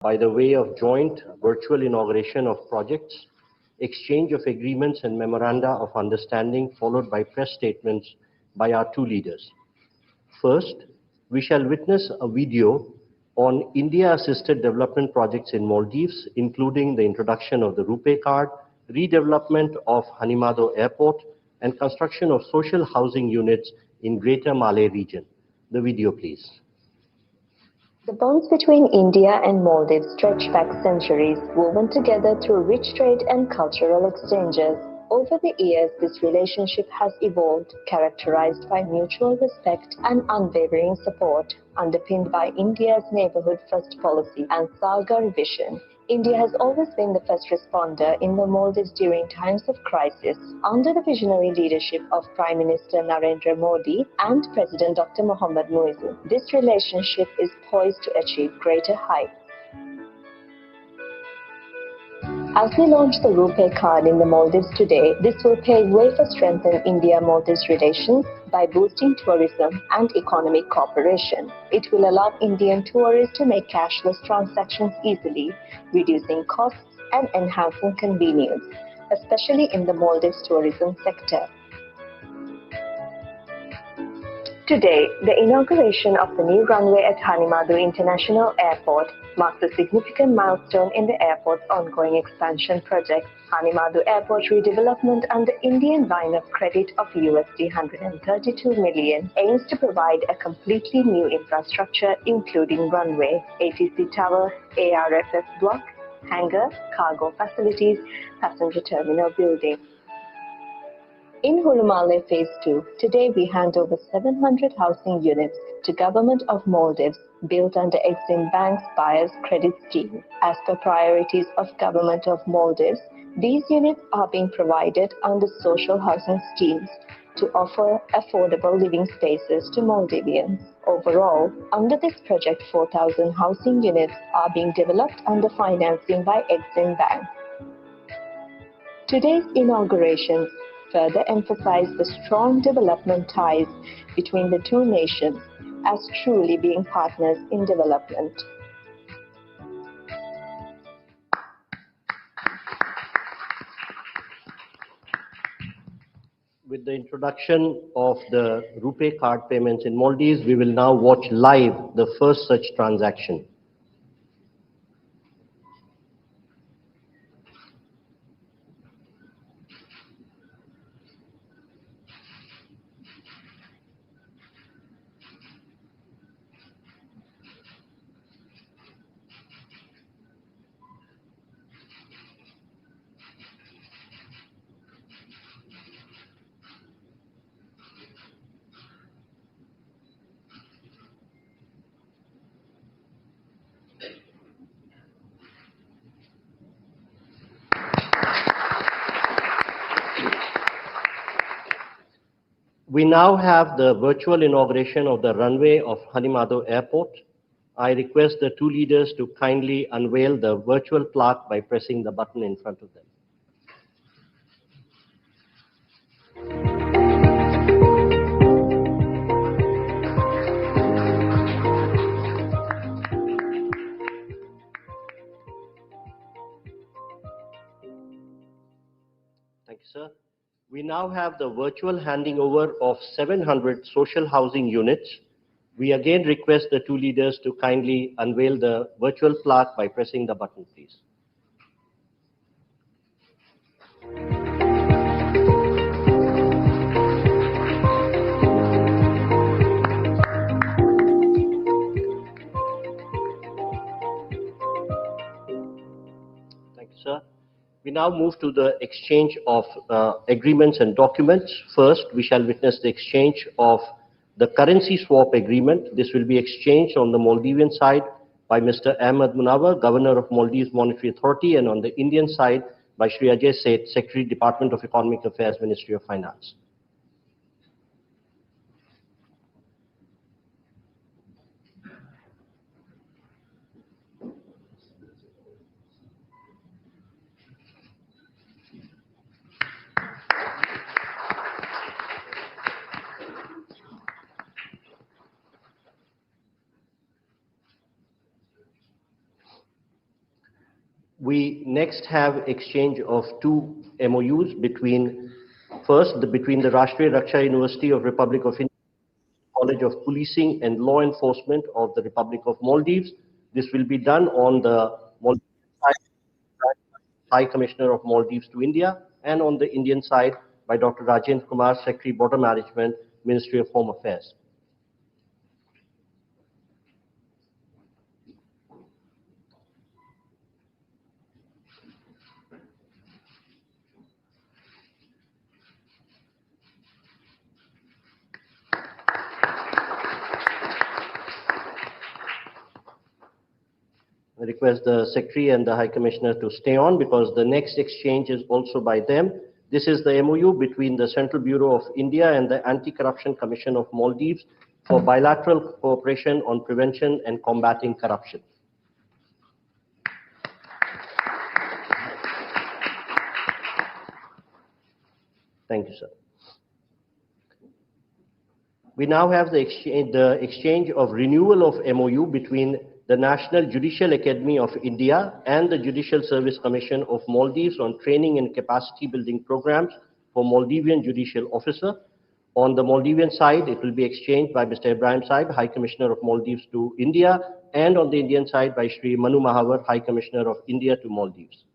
by the way of joint virtual inauguration of projects, exchange of agreements and memoranda of understanding, followed by press statements by our two leaders. First, we shall witness a video on India-assisted development projects in Maldives, including the introduction of the RuPay card, redevelopment of Hanimado Airport, and construction of social housing units in Greater Malay region. The video, please. The bonds between India and Maldives stretch back centuries, woven together through rich trade and cultural exchanges. Over the years, this relationship has evolved, characterized by mutual respect and unwavering support, underpinned by India's neighborhood first policy and Sagar vision. India has always been the first responder in the Maldives during times of crisis. Under the visionary leadership of Prime Minister Narendra Modi and President Dr. Mohamed Muizzu, this relationship is poised to achieve greater heights. As we launch the RuPay card in the Maldives today, this will pave way for strengthening India-Maldives relations by boosting tourism and economic cooperation. It will allow Indian tourists to make cashless transactions easily, reducing costs and enhancing convenience, especially in the Maldives tourism sector. Today, the inauguration of the new runway at Hanimado International Airport marks a significant milestone in the airport's ongoing expansion project. Hanimado Airport redevelopment under Indian line of credit of USD 132 million aims to provide a completely new infrastructure including runway, ATC tower, ARFF block, hangar, cargo facilities, passenger terminal building. In Hurumale Phase 2, today we hand over 700 housing units to Government of Maldives built under Exim Bank's Buyer's Credit Scheme. As per priorities of Government of Maldives, these units are being provided under social housing schemes to offer affordable living spaces to Maldivians. Overall, under this project, 4,000 housing units are being developed under financing by Exim Bank. Today's inaugurations further emphasize the strong development ties between the two nations as truly being partners in development. With the introduction of the RuPay card payments in Maldives, we will now watch live the first such transaction. We now have the virtual inauguration of the runway of Hanimado Airport. I request the two leaders to kindly unveil the virtual plaque by pressing the button in front of them. Thank you, sir. We now have the virtual handing over of 700 social housing units. We again request the two leaders to kindly unveil the virtual plaque by pressing the button, please. Thank you, sir. We now move to the exchange of agreements and documents. First, we shall witness the exchange of the currency swap agreement. This will be exchanged on the Maldivian side by Mr. Ahmed Munawar, Governor of Maldives Monetary Authority, and on the Indian side by Shri Ajay Seth, Secretary, Department of Economic Affairs, Ministry of Finance. We next have exchange of two MOUs between, first, between the Rashtriya Raksha University of Republic of India, College of Policing and Law Enforcement of the Republic of Maldives. This will be done on the Maldives side, High Commissioner of Maldives to India, and on the Indian side by Dr. Rajendra Kumar, Secretary Border Management, Ministry of Home Affairs. I request the Secretary and the High Commissioner to stay on because the next exchange is also by them. This is the MOU between the Central Bureau of India and the Anti-Corruption Commission of Maldives for bilateral cooperation on prevention and combating corruption. Thank you, sir. We now have the exchange of renewal of MOU between the National Judicial Academy of India and the Judicial Service Commission of Maldives on training and capacity building programs for Maldivian judicial officer. On the Maldivian side, it will be exchanged by Mr. Ibrahim Saib, High Commissioner of Maldives to India, and on the Indian side by Shri Manu Mahavar, High Commissioner of India to Maldives.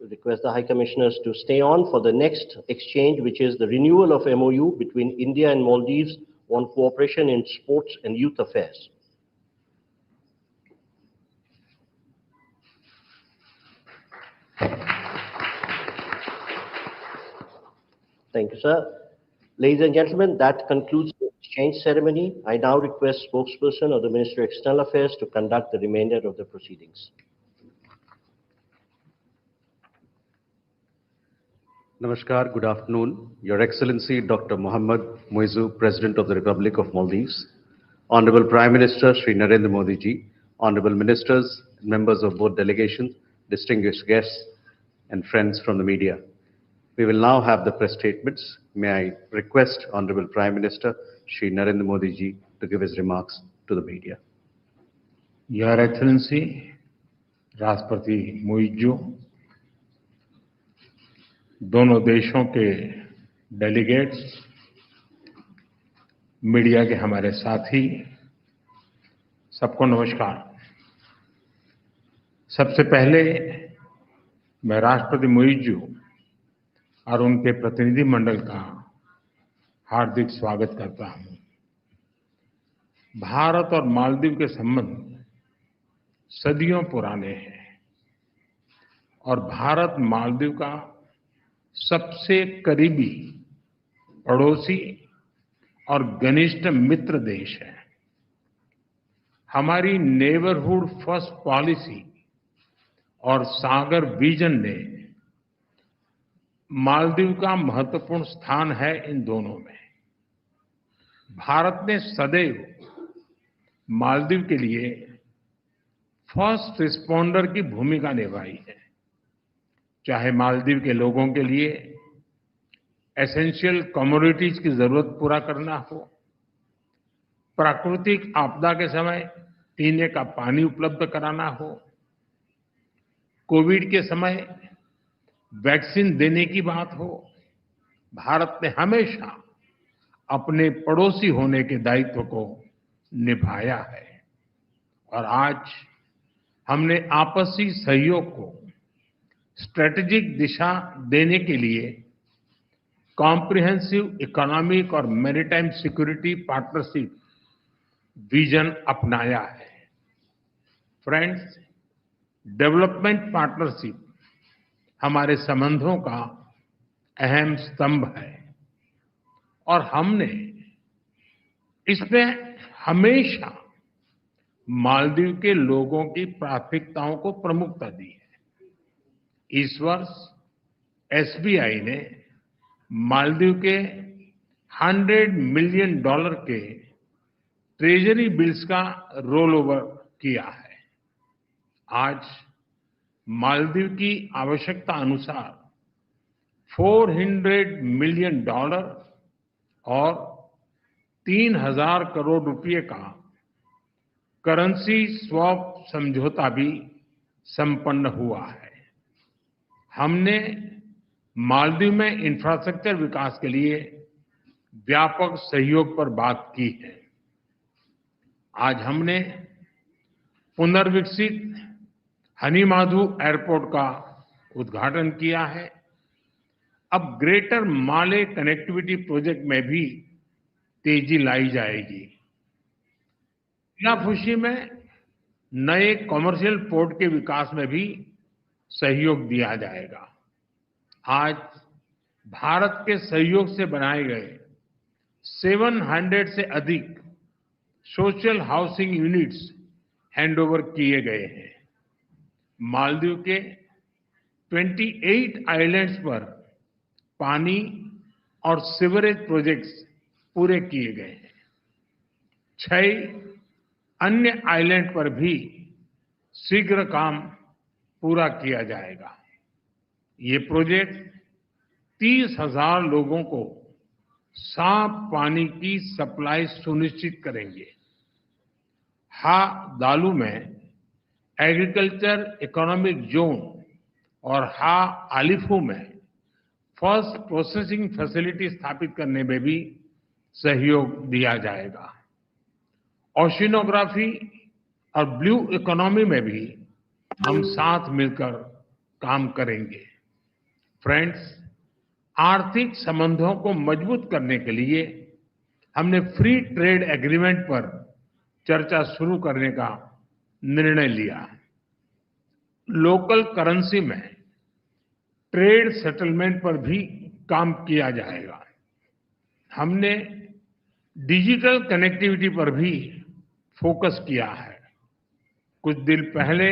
Request the High Commissioners to stay on for the next exchange, which is the renewal of MOU between India and Maldives on cooperation in sports and youth affairs. Thank you, sir. Ladies and gentlemen, that concludes the exchange ceremony. I now request spokesperson of the Ministry of External Affairs to conduct the remainder of the proceedings. Namaskar, good afternoon. Your Excellency Dr. Mohamed, Muizzu, President of the Republic of Maldives, Honorable Prime Minister Shri Narendra Modi ji, Honorable Ministers, members of both delegations, distinguished guests, and friends from the media. We will now have the press statements. May I request Honorable Prime Minister Shri Narendra Modi ji to give his remarks to the media. Your Excellency, राष्ट्रपति मुइज्जू, दोनों देशों के delegates, media के हमारे साथी, सबको नमस्कार। सबसे पहले मैं राष्ट्रपति मुइज्जू और उनके प्रतिनिधि मंडल का हार्दिक स्वागत करता हूं। भारत और मालदीव के संबंध सदियों पुराने हैं और भारत मालदीव का सबसे करीबी पड़ोसी और घनिष्ठ मित्र देश है। हमारी नेबरहुड फर्स्ट पॉलिसी और सागर विजन ने मालदीव का महत्वपूर्ण स्थान है इन दोनों में। भारत ने सदैव मालदीव के लिए फर्स्ट रिस्पॉन्डर की भूमिका निभाई है, चाहे मालदीव के लोगों के लिए एसेंशियल कमोडिटीज की जरूरत पूरा करना हो, प्राकृतिक आपदा के समय पीने का पानी उपलब्ध कराना हो, कोविड के समय वैक्सीन देने की बात हो। भारत ने हमेशा अपने पड़ोसी होने के दायित्व को निभाया है और आज हमने आपसी सहयोग को स्ट्रेटेजिक दिशा देने के लिए कॉम्प्रिहेंसिव इकोनॉमिक और मैरीटाइम सिक्योरिटी पार्टनरशिप विजन अपनाया है। फ्रेंड्स, डेवलपमेंट पार्टनरशिप हमारे संबंधों का अहम स्तंभ है और हमने इसमें हमेशा मालदीव के लोगों की प्राथमिकताओं को प्रमुखता दी है। इस वर्ष एसबीआई ने मालदीव के $100 मिलियन के ट्रेजरी बिल्स का रोल ओवर किया है। आज मालदीव की आवश्यकता अनुसार $400 मिलियन और 3,000 करोड़ रुपए का करेंसी स्वैप समझौता भी संपन्न हुआ है। हमने मालदीव में इंफ्रास्ट्रक्चर विकास के लिए व्यापक सहयोग पर बात की है। आज हमने पुनर्विकसित हनीमाधु एयरपोर्ट का उद्घाटन किया है। अब ग्रेटर माले कनेक्टिविटी प्रोजेक्ट में भी तेजी लाई जाएगी। खुशी में नए कमर्शियल पोर्ट के विकास में भी सहयोग दिया जाएगा। आज भारत के सहयोग से बनाए गए 700 से अधिक सोशल हाउसिंग यूनिट्स हैंडओवर किए गए हैं। मालदीव के 28 आइलैंड्स पर पानी और सीवरेज प्रोजेक्ट्स पूरे किए गए हैं। 6 अन्य आइलैंड पर भी शीघ्र काम पूरा किया जाएगा। ये प्रोजेक्ट 30,000 लोगों को साफ पानी की सप्लाई सुनिश्चित करेंगे। हा दालू में एग्रीकल्चर इकोनॉमिक जोन और हा आलिफू में फर्स्ट प्रोसेसिंग फैसिलिटी स्थापित करने में भी सहयोग दिया जाएगा। ओशिनोग्राफी और ब्लू इकोनॉमी में भी हम साथ मिलकर काम करेंगे। फ्रेंड्स, आर्थिक संबंधों को मजबूत करने के लिए हमने फ्री ट्रेड एग्रीमेंट पर चर्चा शुरू करने का निर्णय लिया। लोकल करेंसी में ट्रेड सेटलमेंट पर भी काम किया जाएगा। हमने डिजिटल कनेक्टिविटी पर भी फोकस किया है। कुछ दिन पहले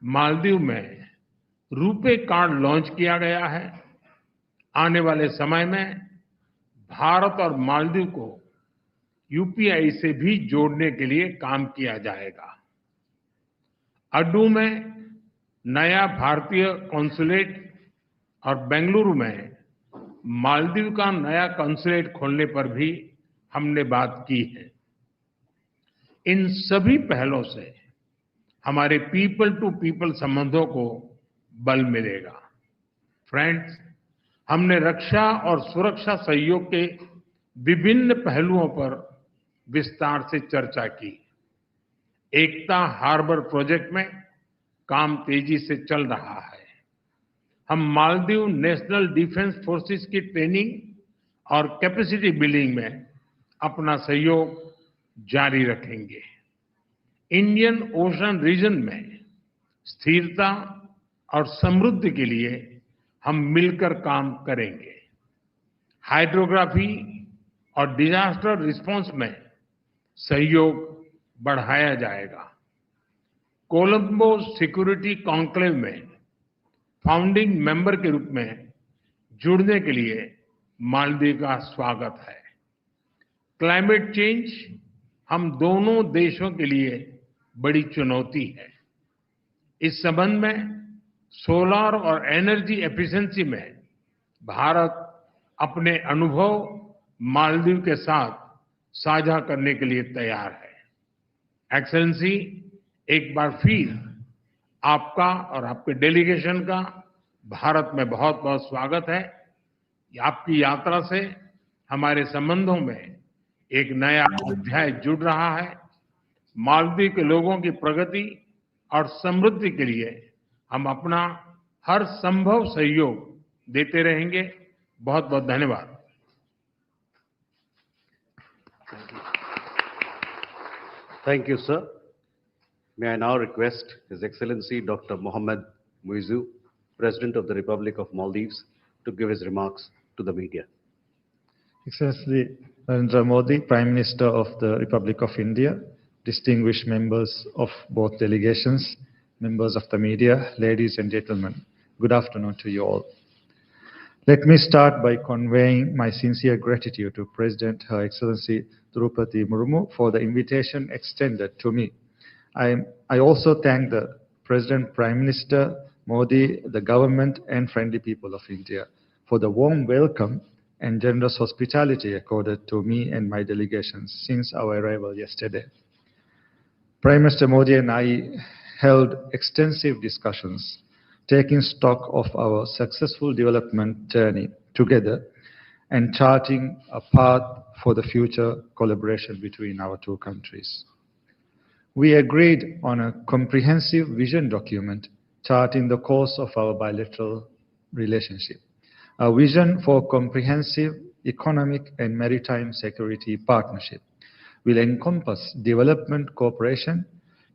मालदीव में रुपे कार्ड लॉन्च किया गया है। आने वाले समय में भारत और मालदीव को यूपीआई से भी जोड़ने के लिए काम किया जाएगा। अड्डू में नया भारतीय कॉन्सुलेट और बेंगलुरु में मालदीव का नया कॉन्सुलेट खोलने पर भी हमने बात की है। इन सभी पहलों से हमारे पीपल टू पीपल संबंधों को बल मिलेगा। फ्रेंड्स, हमने रक्षा और सुरक्षा सहयोग के विभिन्न पहलुओं पर विस्तार से चर्चा की। एकता हार्बर प्रोजेक्ट में काम तेजी से चल रहा है। हम मालदीव नेशनल डिफेंस फोर्सेस की ट्रेनिंग और कैपेसिटी बिल्डिंग में अपना सहयोग जारी रखेंगे। इंडियन ओशन रीजन में स्थिरता और समृद्धि के लिए हम मिलकर काम करेंगे। हाइड्रोग्राफी और डिजास्टर रिस्पांस में सहयोग बढ़ाया जाएगा। कोलंबो सिक्योरिटी कॉन्क्लेव में फाउंडिंग मेंबर के रूप में जुड़ने के लिए मालदीव का स्वागत है। क्लाइमेट चेंज हम दोनों देशों के लिए बड़ी चुनौती है। इस संबंध में सोलर और एनर्जी एफिशिएंसी में भारत अपने अनुभव मालदीव के साथ साझा करने के लिए तैयार है। एक्सेलेंसी, एक बार फिर आपका और आपके डेलीगेशन का भारत में बहुत बहुत स्वागत है। आपकी यात्रा से हमारे संबंधों में एक नया अध्याय जुड़ रहा है। मालदीव के लोगों की प्रगति और समृद्धि के लिए हम अपना हर संभव सहयोग देते रहेंगे। बहुत बहुत धन्यवाद। Thank you, sir. May I now request His Excellency Dr. Mohamed Muizzu, President of the Republic of Maldives, to give his remarks to the media. Excellency Narendra Modi, Prime Minister of the Republic of India, distinguished members of both delegations, members of the media, ladies and gentlemen, good afternoon to you all. Let me start by conveying my sincere gratitude to President Her Excellency Draupadi Murmu for the invitation extended to me. I also thank the President Prime Minister Modi, the government and friendly people of India for the warm welcome and generous hospitality accorded to me and my delegation since our arrival yesterday. Prime Minister Modi and I held extensive discussions, taking stock of our successful development journey together and charting a path for the future collaboration between our two countries. We agreed on a comprehensive vision document charting the course of our bilateral relationship. A vision for comprehensive economic and maritime security partnership will encompass development cooperation,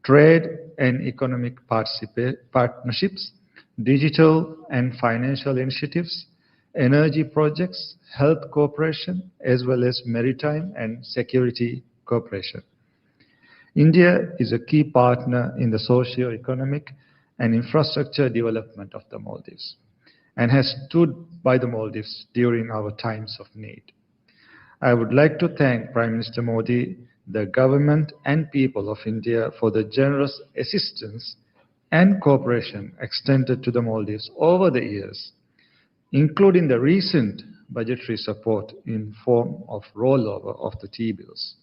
trade and economic partnerships, digital and financial initiatives, energy projects, health cooperation, as well as maritime and security cooperation. India is a key partner in the socio-economic and infrastructure development of the Maldives and has stood by the Maldives during our times of need. I would like to thank Prime Minister Modi, the government and people of India for the generous assistance and cooperation extended to the Maldives over the years, including the recent budgetary support in form of rollover of the T-bills.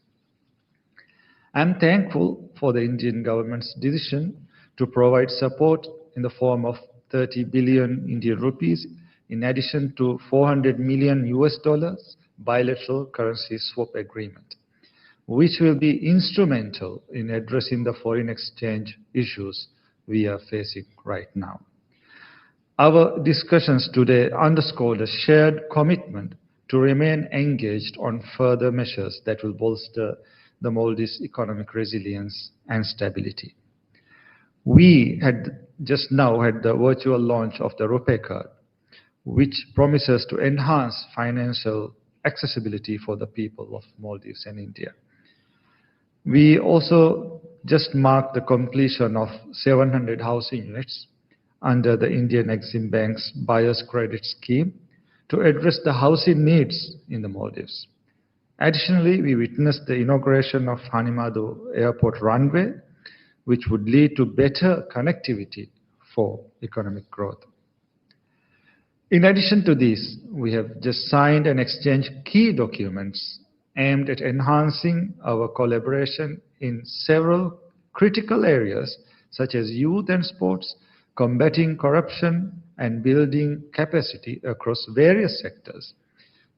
I'm thankful for the Indian government's decision to provide support in the form of 30 billion Indian rupees in addition to $400 million bilateral currency swap agreement, which will be instrumental in addressing the foreign exchange issues we are facing right now. Our discussions today underscored a shared commitment to remain engaged on further measures that will bolster the Maldives' economic resilience and stability. We had just now had the virtual launch of the RuPay card, which promises to enhance financial accessibility for the people of Maldives and India. We also just marked the completion of 700 housing units under the Indian Exim Bank's Buyer's Credit Scheme to address the housing needs in the Maldives. Additionally, we witnessed the inauguration of Hanimadu Airport runway, which would lead to better connectivity for economic growth. In addition to this, we have just signed and exchanged key documents aimed at enhancing our collaboration in several critical areas such as youth and sports, combating corruption, and building capacity across various sectors.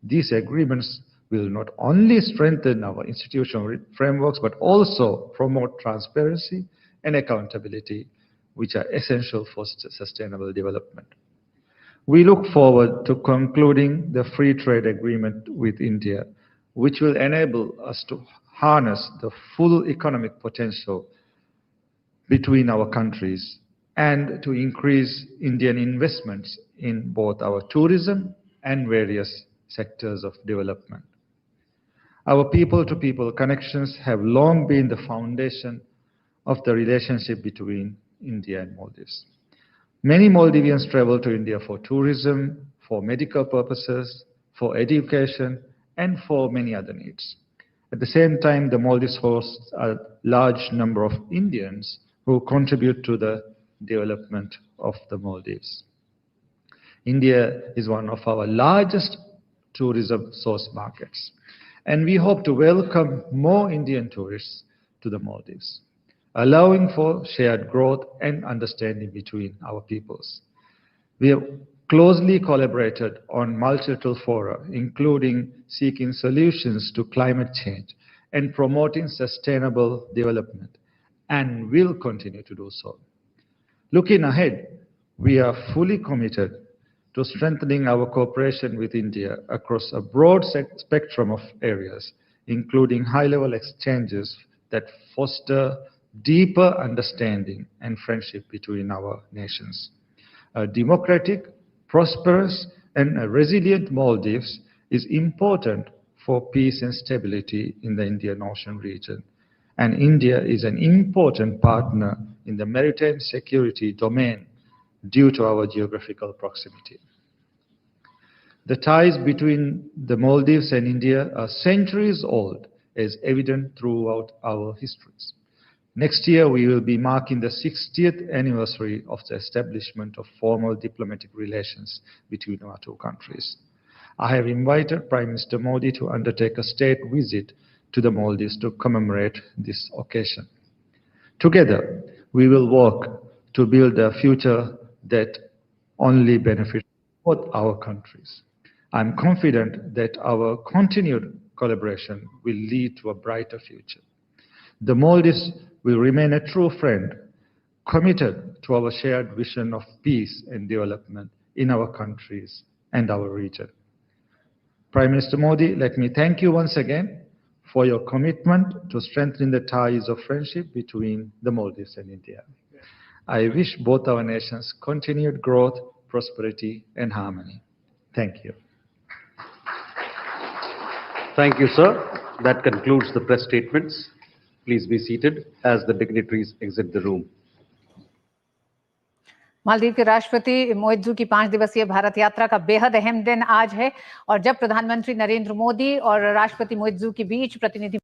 These agreements will not only strengthen our institutional frameworks, but also promote transparency and accountability, which are essential for sustainable development. We look forward to concluding the free trade agreement with India, which will enable us to harness the full economic potential between our countries and to increase Indian investments in both our tourism and various sectors of development. Our people-to-people connections have long been the foundation of the relationship between India and Maldives. Many Maldivians travel to India for tourism, for medical purposes, for education, and for many other needs. At the same time, the Maldives hosts a large number of Indians who contribute to the development of the Maldives. India is one of our largest tourism source markets, and we hope to welcome more Indian tourists to the Maldives, allowing for shared growth and understanding between our peoples. We have closely collaborated on multilateral fora, including seeking solutions to climate change and promoting sustainable development, and will continue to do so. Looking ahead, we are fully committed to strengthening our cooperation with India across a broad spectrum of areas, including high-level exchanges that foster deeper understanding and friendship between our nations. A democratic, prosperous, and a resilient Maldives is important for peace and stability in the Indian Ocean region, and India is an important partner in the maritime security domain due to our geographical proximity. The ties between the Maldives and India are centuries old, as evident throughout our histories. Next year, we will be marking the 60th anniversary of the establishment of formal diplomatic relations between our two countries. I have invited Prime Minister Modi to undertake a state visit to the Maldives to commemorate this occasion. Together, we will work to build a future that only benefits both our countries. I'm confident that our continued collaboration will lead to a brighter future. The Maldives will remain a true friend, committed to our shared vision of peace and development in our countries and our region. Prime Minister Modi, let me thank you once again for your commitment to strengthening the ties of friendship between the Maldives and India. I wish both our nations continued growth, prosperity, and harmony. Thank you. Thank you, sir. That concludes the press statements. Please be seated as the dignitaries exit the room. Maldives के राष्ट्रपति मोइज्जू की 5 दिवसीय भारत यात्रा का बेहद अहम दिन आज है और जब प्रधानमंत्री नरेंद्र मोदी और राष्ट्रपति मोइज्जू के बीच प्रतिनिधि